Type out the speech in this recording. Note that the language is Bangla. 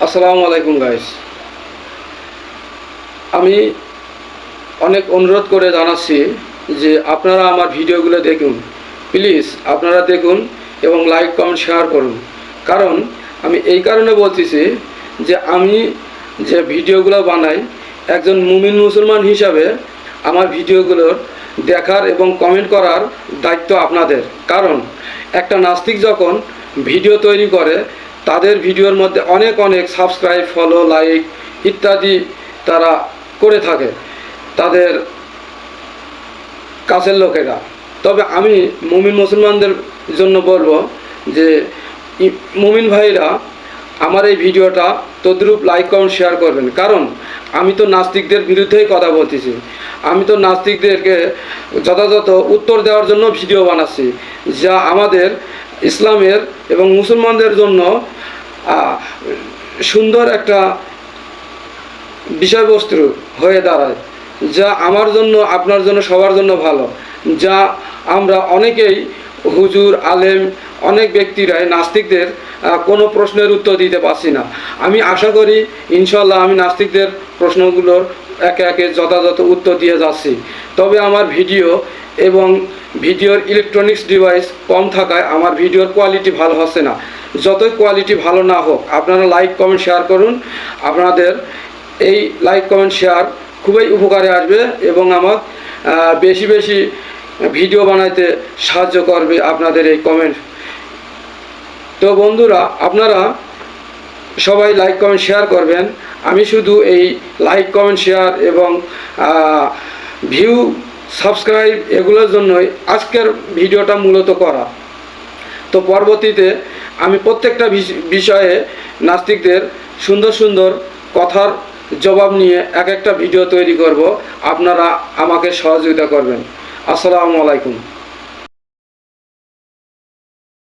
আসসালামু আলাইকুম গাইস। আমি অনেক অনুরোধ করে জানাচ্ছি যে আপনারা আমার ভিডিওগুলো দেখুন, প্লিজ আপনারা দেখুন এবং লাইক কমেন্ট শেয়ার করুন। কারণ আমি এই কারণে বলতেছি যে আমি যে ভিডিওগুলো বানাই, একজন মুমিন মুসলমান হিসাবে আমার ভিডিওগুলোর দেখার এবং কমেন্ট করার দায়িত্ব আপনাদের। কারণ একটা নাস্তিক যখন ভিডিও তৈরি করে, তাদের ভিডিওর মধ্যে অনেক অনেক সাবস্ক্রাইব, ফলো, লাইক ইত্যাদি তারা করে থাকে তাদের কাছের লোকেরা। তবে আমি মুমিন মুসলমানদের জন্য বলবো যে মুমিন ভাইরা আমার এই ভিডিওটা তদ্রূপ লাইক কমেন্ট শেয়ার করবেন। কারণ আমি তো নাস্তিকদের বিরুদ্ধেই কথা বলতেছি, আমি তো নাস্তিকদেরকে যথাযথ উত্তর দেওয়ার জন্য ভিডিও বানাচ্ছি, যা আমাদের ইসলামের এবং মুসলমানদের জন্য সুন্দর একটা বিষয়বস্তু হয়ে দাঁড়ায়, যা আমার জন্য, আপনার জন্য, সবার জন্য ভালো। যা আমরা অনেকেই, হুজুর, আলেম, অনেক ব্যক্তিরাই নাস্তিকদের কোনো প্রশ্নের উত্তর দিতে পারছি না। আমি আশা করি ইনশাল্লাহ আমি নাস্তিকদের প্রশ্নগুলোর একে একে যথাযথ উত্তর দিয়ে যাচ্ছি। তবে আমার ভিডিও এবং ভিডিওর ইলেকট্রনিক্স ডিভাইস কম থাকায় আমার ভিডিওর কোয়ালিটি ভালো হচ্ছে না। যতই কোয়ালিটি ভালো না হোক, আপনারা লাইক কমেন্ট শেয়ার করুন। আপনাদের এই লাইক কমেন্ট শেয়ার খুবই উপকারে আসবে এবং আমার বেশি বেশি ভিডিও বানাইতে সাহায্য করবে আপনাদের এই কমেন্ট। তো বন্ধুরা, আপনারা সবাই লাইক কমেন্ট শেয়ার করবেন। আমি শুধু এই লাইক কমেন্ট শেয়ার এবং ভিউ, সাবস্ক্রাইব এগুলোর জন্যই আজকের ভিডিওটা মূলত করা। তো পরবর্তীতে আমি প্রত্যেকটা বিষয়ে নাস্তিকদের সুন্দর সুন্দর কথার জবাব নিয়ে এক একটা ভিডিও তৈরি করব। আপনারা আমাকে সহযোগিতা করবেন। আসসালামু আলাইকুম।